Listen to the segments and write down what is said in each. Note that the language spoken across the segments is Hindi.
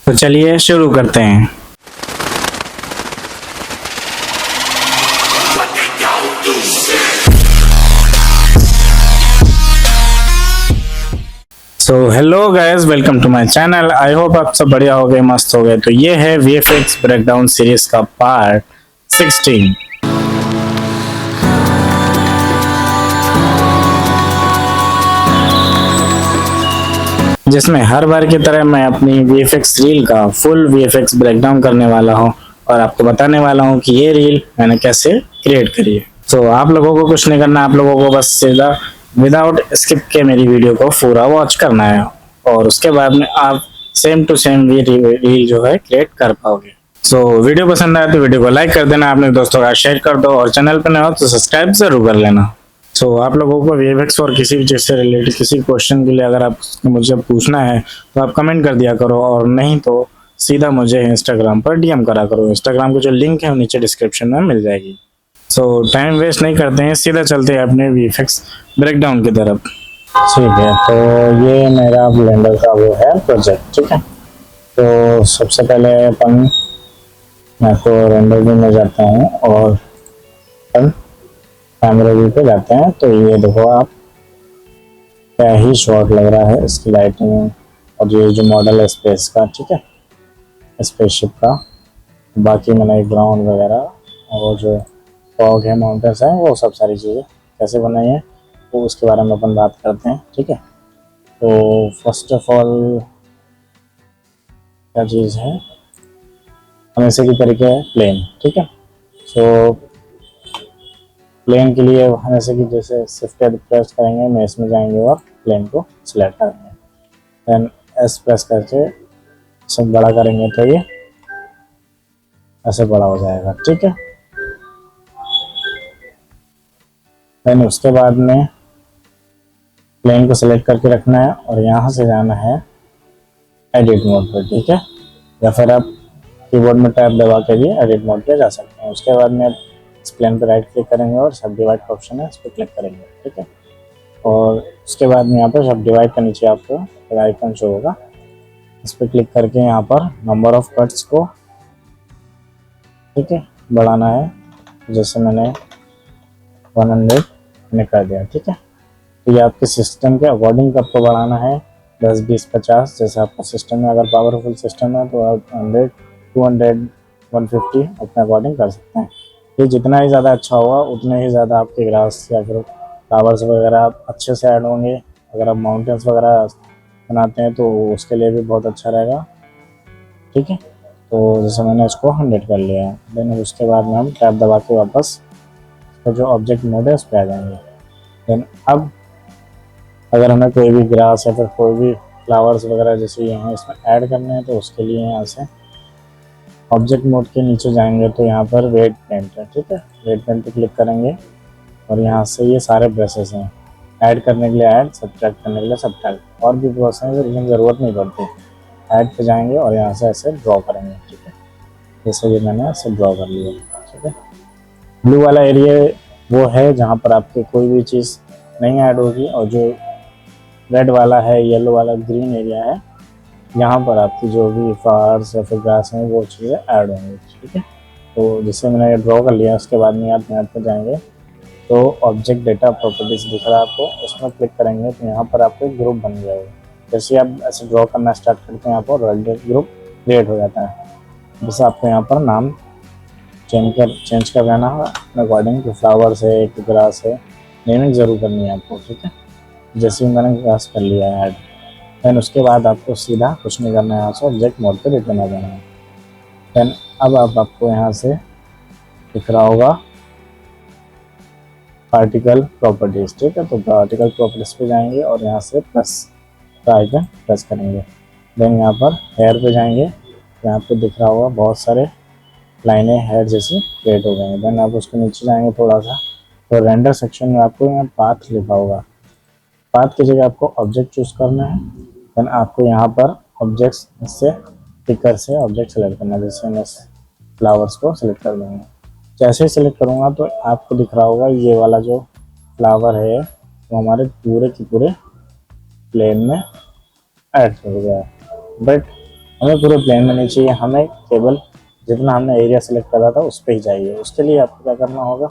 तो चलिए शुरू करते हैं। So hello guys, welcome to my channel. I hope आप सब बढ़िया हो गए, मस्त हो गए। तो ये है VFX ब्रेकडाउन सीरीज का पार्ट 16, जिसमें हर बार की तरह मैं अपनी VFX रील का फुल VFX ब्रेकडाउन करने वाला हूं और आपको बताने वाला हूं कि ये रील मैंने कैसे क्रिएट करी है। तो आप लोगों को कुछ नहीं करना, आप लोगों को बस सीधा विदाउट स्किप के मेरी वीडियो को पूरा वॉच करना है और उसके बाद में आप सेम टू सेम ये रील जो है क्रिएट कर पाओगे। सो वीडियो पसंद आए तो वीडियो को लाइक कर देना, अपने दोस्तों का शेयर कर दो और चैनल पर नए हो तो सब्सक्राइब जरूर कर लेना। सो आप लोगों को VFX और किसी भी चीज़ से रिलेटेड किसी क्वेश्चन के लिए अगर आप मुझे पूछना है तो आप कमेंट कर दिया करो, और नहीं तो सीधा मुझे इंस्टाग्राम पर DM करा करो। इंस्टाग्राम की जो लिंक है वो नीचे डिस्क्रिप्शन में मिल जाएगी। सो टाइम वेस्ट नहीं करते हैं, सीधा चलते हैं अपने VFX ब्रेकडाउन की तरफ। ठीक है, तो ये मेरा ब्लेंडर का वो है प्रोजेक्ट। ठीक है, तो सबसे पहले अपन मैं तो रेंडर व्यू में जाता हूँ और अपन कैमरा व्यू पे जाते हैं। तो ये देखो आप, क्या ही शॉट लग रहा है इसकी लाइटिंग, और ये जो मॉडल है स्पेस का, ठीक है, स्पेसशिप का। बाकी मैंने ग्राउंड वगैरह और जो फॉग है, माउंटेन्स हैं, वो सब सारी चीज़ें कैसे बनाई हैं वो उसके बारे में अपन बात करते हैं। ठीक है, तो फर्स्ट ऑफ ऑल क्या चीज़ है, हमेशा की तरीके है प्लेन। ठीक है, सो प्लेन के लिए हमेशा की जैसे शिफ्ट प्रेस करेंगे, मेश में जाएंगे और प्लेन को सिलेक्ट करेंगे। देन S प्रेस करके सब बड़ा करेंगे तो ये ऐसे बड़ा हो जाएगा। ठीक है, देन उसके बाद में प्लेन को सिलेक्ट करके रखना है और यहाँ से जाना है एडिट मोड पर। ठीक है, या फिर आप कीबोर्ड में टैब दबा के भी एडिट मोड पे जा सकते हैं। उसके बाद में इस प्लेन पर राइट क्लिक करेंगे और सब डिवाइड का ऑप्शन है, इस पर क्लिक करेंगे। ठीक है, और उसके बाद में यहाँ पर सब डिवाइड के नीचे आपको आइकन शो होगा, इस पर क्लिक करके यहाँ पर नंबर ऑफ कट्स को, ठीक है, बढ़ाना है। जैसे मैंने 100 मैंने कर दिया। ठीक है, तो ये आपके सिस्टम के अकॉर्डिंग आपको बढ़ाना है 10, 20, 50। जैसे आपका सिस्टम में अगर पावरफुल सिस्टम है तो आप 100, 200, 150 अपने अकॉर्डिंग कर सकते हैं। ये जितना ही ज़्यादा अच्छा होगा उतने ही ज़्यादा आपके ग्रास या फिर टावर्स वगैरह अच्छे से ऐड होंगे। अगर आप माउंटेन्स वगैरह बनाते हैं तो उसके लिए भी बहुत अच्छा रहेगा। ठीक है, तो जैसे मैंने इसको 100 कर लिया है। देन उसके बाद में हम टैब दबा के वापस तो जो ऑब्जेक्ट मोड है उस पर आ जाएंगे। देन अब अगर हमें कोई भी ग्रास या फिर कोई भी फ्लावर्स वगैरह जैसे यहाँ इसमें ऐड करने हैं तो उसके लिए यहाँ से ऑब्जेक्ट मोड के नीचे जाएंगे तो यहाँ पर वेट पेंट है। ठीक है, वेट पेंट पे क्लिक करेंगे और यहाँ से ये सारे ब्रशेस हैं, ऐड करने के लिए ऐड, सब्ट्रैक्ट करने के लिए सब्ट्रैक्ट, और भी ब्रश हैं लेकिन ज़रूरत नहीं पड़ती। ऐड पे जाएंगे और यहाँ से ऐसे ड्रॉ करेंगे। ठीक है, जैसे ये मैंने ऐसे ड्रॉ कर लिया। ठीक है, ब्लू वाला एरिया वो है जहाँ पर आपकी कोई भी चीज़ नहीं ऐड होगी, और जो रेड वाला है, येलो वाला, ग्रीन एरिया है, यहाँ पर आपकी जो भी फ्लावर्स या फिर ग्रास हैं वो चीज़ें ऐड होंगी। ठीक है, तो जैसे मैंने ये ड्रॉ कर लिया, उसके बाद में आप मैप पर जाएंगे तो ऑब्जेक्ट डेटा प्रॉपर्टीज दिख रहा है आपको, उसमें क्लिक करेंगे तो यहाँ पर आपको एक ग्रुप बन जाएगा। जैसे आप ऐसे ड्रॉ करना स्टार्ट करते हैं, यहाँ पर ऑलरेडी ग्रुप क्रिएट हो जाता है। जैसे आपको यहाँ पर नाम चेंज कर लेना है अपने अकॉर्डिंग, कि फ्लावर्स है कि ग्रास है, नेमिंग ज़रूर करनी है आपको। ठीक है, जैसे ही मैंने ग्रास कर लिया है ऐड, देन उसके बाद आपको सीधा कुछ नहीं करना है, यहाँ से ऑब्जेक्ट मोड पर रिटर्न आ जाना है। देन अब आपको यहाँ से दिख रहा होगा पार्टिकल प्रॉपर्टीज। ठीक है, तो पार्टिकल प्रॉपर्टीज पे जाएंगे और यहाँ से प्लस का आइकन प्रेस करेंगे। देन यहाँ पर हेयर पे जाएंगे, यहाँ पे दिख रहा होगा बहुत सारे लाइनें हेयर जैसी क्रिएट हो गए हैं। देन आप उसके नीचे जाएंगे थोड़ा सा तो रेंडर सेक्शन में आपको यहाँ पाथ लिखा होगा, पाथ की जगह आपको ऑब्जेक्ट चूज करना है। देन आपको यहाँ पर ऑब्जेक्ट्स से टिकर से ऑब्जेक्ट सेलेक्ट करना है। जैसे मैं फ्लावर्स को सिलेक्ट कर दूँगा, जैसे ही सिलेक्ट करूँगा तो आपको दिख रहा होगा ये वाला जो फ्लावर है वो हमारे पूरे के पूरे प्लेन में ऐड हो गया है। बट हमें पूरे प्लेन में नहीं चाहिए, हमें केवल जितना हमने एरिया सेलेक्ट करा था उस पर ही चाहिए। उसके लिए आपको क्या करना होगा,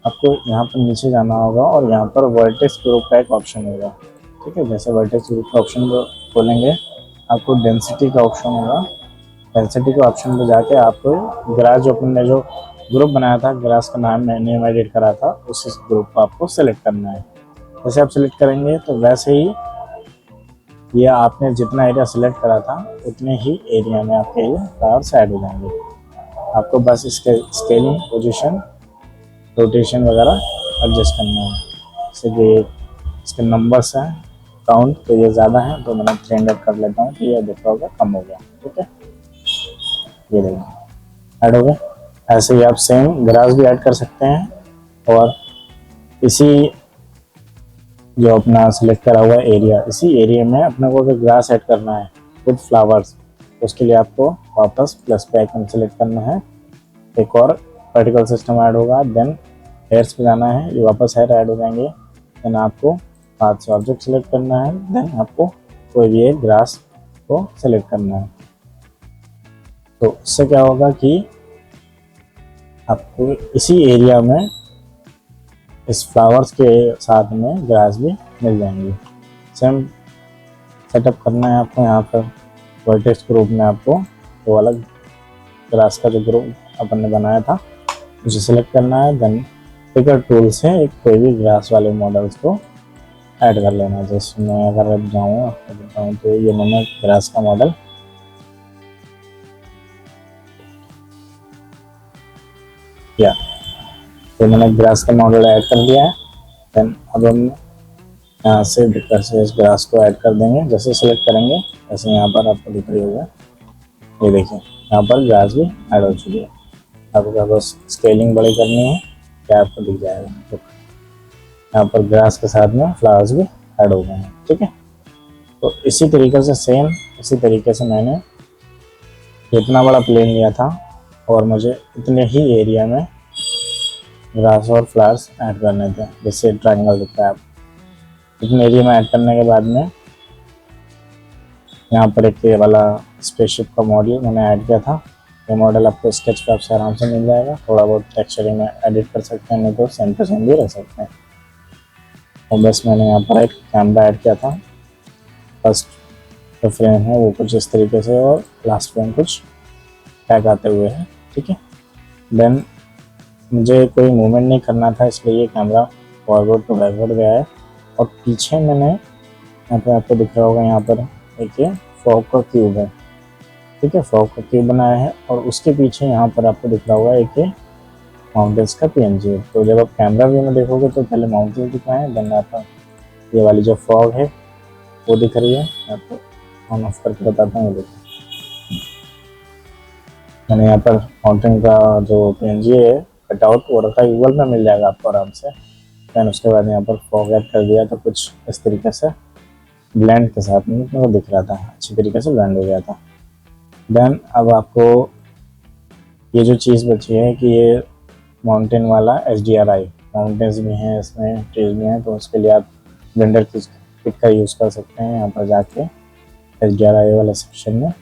आपको यहाँ पर नीचे जाना होगा और यहाँ पर वर्टेक्स ग्रुप का एक ऑप्शन होगा। ठीक है, जैसे वर्टेक्स ग्रुप का ऑप्शन खोलेंगे आपको डेंसिटी का ऑप्शन होगा। डेंसिटी के ऑप्शन पे जाके आपको ग्रास जो अपन ने जो ग्रुप बनाया था, ग्रास का नाम नेम एडिट करा था, उस ग्रुप को आपको सेलेक्ट करना है। जैसे आप सेलेक्ट करेंगे तो वैसे ही ये आपने जितना एरिया सेलेक्ट करा था उतने ही एरिया में आपके ये फ्लावर्स ऐड हो जाएंगे। आपको बस इसके स्केलिंग, पोजीशन, रोटेशन वगैरह एडजस्ट करना है। जैसे कि इसके नंबर्स हैं काउंट, तो ये ज़्यादा है तो मैंने 300 कर लेता हूँ, तो ये देखा होगा कम हो गया। ठीक है, ये देखिए ऐड हो गया। ऐसे ही आप सेम ग्रास भी ऐड कर सकते हैं और इसी जो अपना सेलेक्ट करा हुआ एरिया, इसी एरिया में अपने को अगर ग्रास ऐड करना है विद फ्लावर्स, तो उसके लिए आपको वापस प्लस पे आइकन सेलेक्ट करना है। एक और वर्टिकल सिस्टम ऐड होगा, देन हेयर्स पे जाना है, ये वापस हेयर ऐड हो जाएंगे। देन आपको हाथ से ऑब्जेक्ट सेलेक्ट करना है, देन आपको कोई भी एक ग्रास को सेलेक्ट करना है। तो इससे क्या होगा कि आपको इसी एरिया में इस फ्लावर्स के साथ में ग्रास भी मिल जाएंगी। सेम सेटअप करना है आपको यहाँ पर वर्टेक्स ग्रुप में, आपको तो अलग ग्रास का जो ग्रुप अपन ने बनाया था उसे सेलेक्ट करना है। देन पिकर टूल से एक कोई भी ग्रास वाले मॉडल्स को ऐड कर लेना है। जैसे मैं अगर अब जाऊँ आपको बताऊँ तो ये मैंने ग्रास का मॉडल किया, तो मैंने ग्रास का मॉडल ऐड कर लिया है। देन अब हम यहाँ से पिकर से इस ग्रास को ऐड कर देंगे। जैसे सेलेक्ट करेंगे जैसे यहाँ पर आपको दिख रही होगा, ये देखिए यहाँ पर ग्रास भी ऐड हो चुकी है। आपको बस स्केलिंग बड़ी करनी है, क्या आपको दिख जाएगा। तो यहाँ पर ग्रास के साथ में फ्लावर्स भी ऐड हो गए हैं। ठीक है, तो इसी तरीके से सेम इसी तरीके से मैंने इतना बड़ा प्लेन लिया था और मुझे इतने ही एरिया में ग्रास और फ्लावर्स ऐड करने थे। जैसे ट्रायंगल दिखता है, आप इतने एरिया में ऐड करने के बाद में यहाँ पर एक ये वाला स्पेसशिप का मॉडल मैंने ऐड किया था। ये मॉडल आपको स्केच पे आपसे आराम से मिल जाएगा। थोड़ा बहुत टेक्सचरिंग में एडिट कर सकते हैं, नहीं तो सेम टू सेम भी रख सकते हैं। और बस मैंने यहाँ पर एक कैमरा ऐड किया था। फर्स्ट जो फ्रेम है वो कुछ इस तरीके से और लास्ट फ्रेम कुछ टैग आते हुए है। ठीक है, देन मुझे कोई मूवमेंट नहीं करना था, इसलिए ये कैमरा फॉरवर्ड टू बैकवर्ड गया है। और पीछे मैंने यहाँ पे आपको दिख रहा होगा, यहाँ पर एक ये फॉग का क्यूब है। ठीक है, फॉग का क्यूब बनाया है और उसके पीछे यहाँ पर आपको दिख रहा होगा एक ये माउंटेन्स का पीएनजी है। तो जब आप कैमरा व्यू में देखोगे तो पहले माउंटेन्स दिख रहे हैं, देन आपका ये वाली जो फॉग है वो दिख रही है। आपको ऑन ऑफ करके बताता हूँ। देखो मैंने यहाँ पर माउंटेन का जो पीएनजी है कटआउट वो रखा है, गूगल में मिल जाएगा आपको आराम से। देन उसके बाद यहाँ पर फॉग ऐड कर दिया, तो कुछ इस तरीके से ब्लेंड के साथ में मेरे को दिख रहा था, अच्छी तरीके से ब्लेंड हो गया था। देन अब आपको ये जो चीज़ बची है कि ये माउंटेन वाला HDRI, माउंटेन्स भी हैं इसमें, ट्रीज भी हैं, तो उसके लिए आप ब्लेंडर किट का यूज़ कर सकते हैं। यहाँ पर जाके HDRI वाला सेक्शन में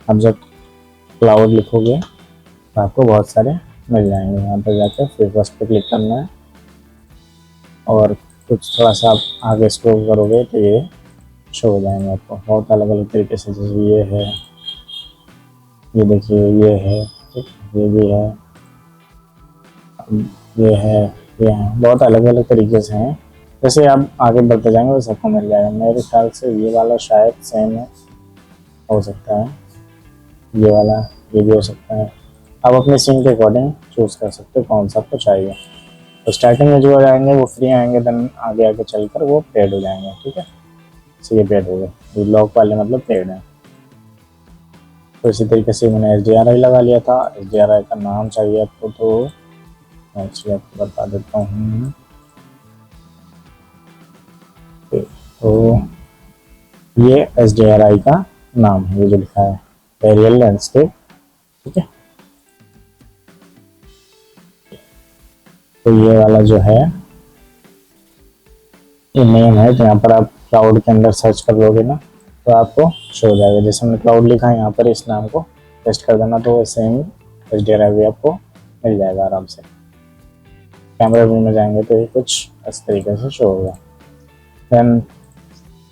आप जब क्लाउड लिखोगे तो आपको बहुत सारे मिल जाएंगे। यहाँ पर जाकर फिर फर्स्ट पे क्लिक करना है और कुछ थोड़ा सा आप आगे स्क्रॉल करोगे तो ये शो हो जाएंगे आपको बहुत अलग अलग तरीके से। जैसे ये है, ये देखिए ये है, ठीक, ये भी है, ये है, ये है, बहुत अलग अलग तरीके से हैं। जैसे आप आगे बढ़ते जाएंगे वैसे आपको मिल जाएगा। मेरे ख्याल से ये वाला शायद सेम है, हो सकता है ये वाला, ये भी हो सकता है। आप अपने सीन के अकॉर्डिंग चूज़ कर सकते हो कौन सा आपको चाहिए। तो स्टार्टिंग में जो आ जाएंगे वो फ्री आएंगे, देन आगे आगे चलकर वो पेड हो जाएंगे। ठीक है, तो ये पेड हो गए, ये लॉक वाले मतलब पेड है। तो इसी तरीके से मैंने HDRI लगा लिया था। HDRI का नाम चाहिए आपको तो मैं एक्चुअली आपको बता देता हूँ। तो ये HDRI का नाम है, ये जो लिखा है एरियल लैंडस्केप। ठीक है, तो ये वाला जो है ये नेम है। तो यहाँ पर आप क्लाउड के अंदर सर्च कर लोगे ना तो आपको शो हो जाएगा। जैसे हमने क्लाउड लिखा है यहाँ पर, इस नाम को पेस्ट कर देना तो सेम HDRI भी आपको मिल जाएगा आराम से। कैमरा व्यू में जाएंगे तो ये कुछ इस तरीके से शो होगा। देन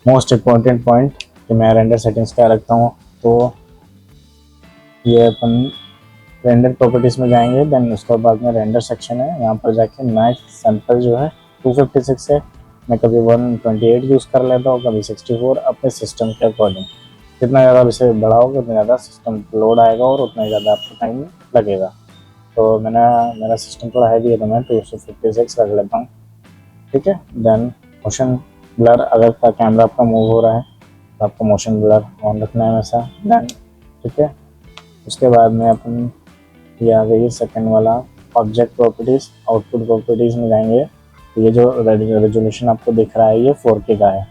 मोस्ट इम्पॉर्टेंट पॉइंट कि मैं रेंडर सेटिंग्स क्या रखता हूँ, तो ये अपन रेंडर प्रॉपर्टीज़ में जाएंगे। देन उसके बाद में रेंडर सेक्शन है, यहाँ पर जाके मैक्स सैंपल जो है 256 है, मैं कभी 128 यूज़ कर लेता हूँ, कभी 64, अपने सिस्टम के अकॉर्डिंग। जितना ज़्यादा इसे बढ़ाओगे उतना ज़्यादा सिस्टम लोड आएगा और उतना ही ज़्यादा आपको टाइम लगेगा। तो मेरा सिस्टम थोड़ा हैवी है तो मैं 256 रख लेता हूँ, ठीक है। देन मोशन ब्लर, अगर का कैमरा आपका मूव हो रहा है तो आपको मोशन ब्लर ऑन रखना है वैसा। देन ठीक है, उसके बाद में अपन ये आ गई सेकंड वाला ऑब्जेक्ट प्रॉपर्टीज़, आउटपुट प्रॉपर्टीज़ में जाएंगे तो ये जो रेजोल्यूशन आपको दिख रहा है ये 4K का है।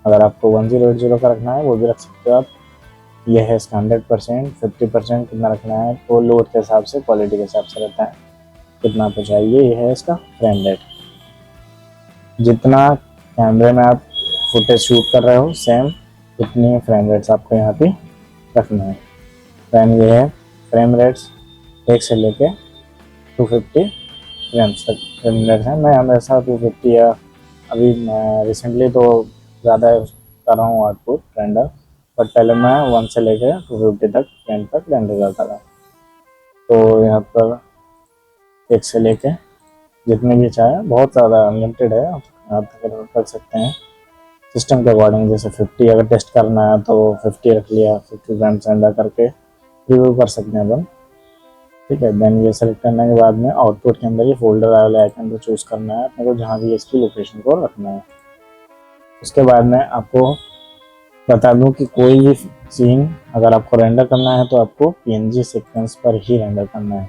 अगर आपको 1080 का रखना है वो भी रख सकते हो आप। ये है इसका 100%, 50% कितना रखना है वो लोड के हिसाब से, क्वालिटी के हिसाब से रहता है कितना आपको चाहिए। ये है इसका फ्रेम रेट, जितना कैमरे में आप फुटेज शूट कर रहे हो सेम उतनी फ्रेम रेट्स आपको यहाँ पे रखना है। दैन ये है फ्रेम रेट्स 1 से लेके 250 फ्रेम्स तक फ्रेम रेट्स हैं। मैं हमेशा 250 या अभी मैं रिसेंटली तो ज़्यादा कर रहा हूँ आउटपुट रेंडर, बट पहले मैं 1 से लेके 250 तक फ्रेम तक रेंडर करता था। तो यहाँ पर 1 से लेके जितने भी चाहे, बहुत ज़्यादा अनलिमिटेड है, आप कर सकते हैं सिस्टम के अकॉर्डिंग। जैसे 50 अगर टेस्ट करना है तो 50 रख लिया, 50 फ्रेम्स रेंडर करके रिव्यू कर सकते हैं अपन, ठीक है। देन ये सेलेक्ट करने के बाद में आउटपुट के अंदर ये फोल्डर वाला आइकन को चूज़ करना है अपने को, जहाँ भी इसकी लोकेशन को रखना है। उसके बाद में आपको बता दूं कि कोई भी सीन अगर आपको रेंडर करना है तो आपको PNG सीक्वेंस पर ही रेंडर करना है।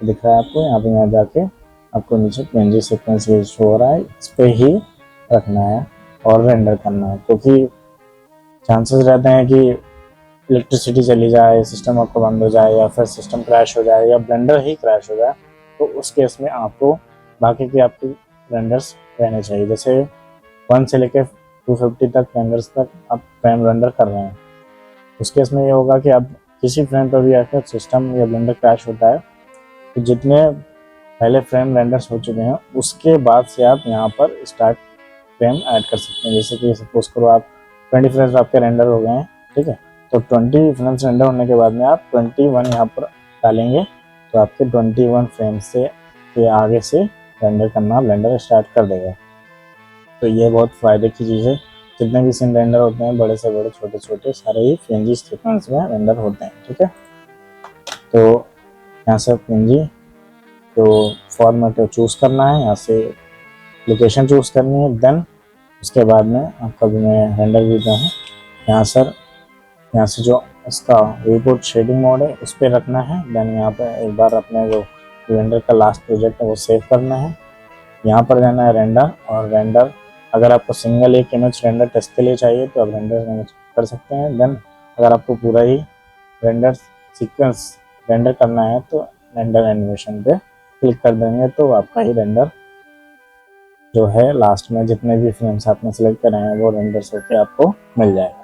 दिख रहा है आपको यहाँ पे, यहाँ जाके आपको नीचे PNG सीक्वेंस ये शो हो रहा है, इस पर ही रखना है और रेंडर करना है, क्योंकि चांसेस रहते हैं कि इलेक्ट्रिसिटी चली जाए, सिस्टम आपका बंद हो जाए, या फिर सिस्टम क्रैश हो जाए, या ब्लेंडर ही क्रैश हो जाए, तो उस केस में आपको बाकी की आपकी रेंडर्स रहने चाहिए। जैसे 1 से लेकर 250 तक रेंडर्स तक आप फ्रेम रेंडर कर रहे हैं, उस केस में ये होगा कि आप किसी फ्रेम पर भी आकर सिस्टम या ब्लेंडर क्रैश होता है तो जितने पहले फ्रेम रेंडर्स हो चुके हैं उसके बाद से आप यहाँ पर स्टार्ट फ्रेम ऐड कर सकते हैं। जैसे कि सपोज करो आप 20 फ्रेम्स आपके रेंडर हो गए हैं, ठीक है, तो 20 फ्रेम्स रेंडर होने के बाद में आप 21 यहाँ पर डालेंगे तो आपके 21 फ्रेम से आगे से रेंडर करना ब्लेंडर स्टार्ट कर देगा। तो ये बहुत फ़ायदे की चीज़ है। जितने भी सीन रेंडर होते हैं, बड़े से बड़े छोटे छोटे सारे ही PNG सीक्वेंस में रेंडर होते हैं, ठीक है। तो यहाँ से PNG तो फॉर्मेट चूज़ करना है, यहाँ से लोकेशन चूज़ करनी है। देन उसके बाद में आपका भी मैं रेंडर व्यू हूँ, यहाँ से जो इसका रिपोर्ट शेडिंग मोड है उस पर रखना है। देन यहाँ पर एक बार अपने जो रेंडर का लास्ट प्रोजेक्ट है वो सेव करना है। यहाँ पर जाना है रेंडर, और रेंडर अगर आपको सिंगल एक इमेज रेंडर टेस्ट के लिए चाहिए तो आप रेंडर इमेज कर सकते हैं। देन अगर आपको पूरा ही रेंडर सीक्वेंस रेंडर करना है तो रेंडर एनिमेशन पे क्लिक कर देंगे तो आपका ही रेंडर जो है लास्ट में जितने भी फ्रेम्स आपने सेलेक्ट करे हैं वो रेंडर्स होकर आपको मिल जाएगा।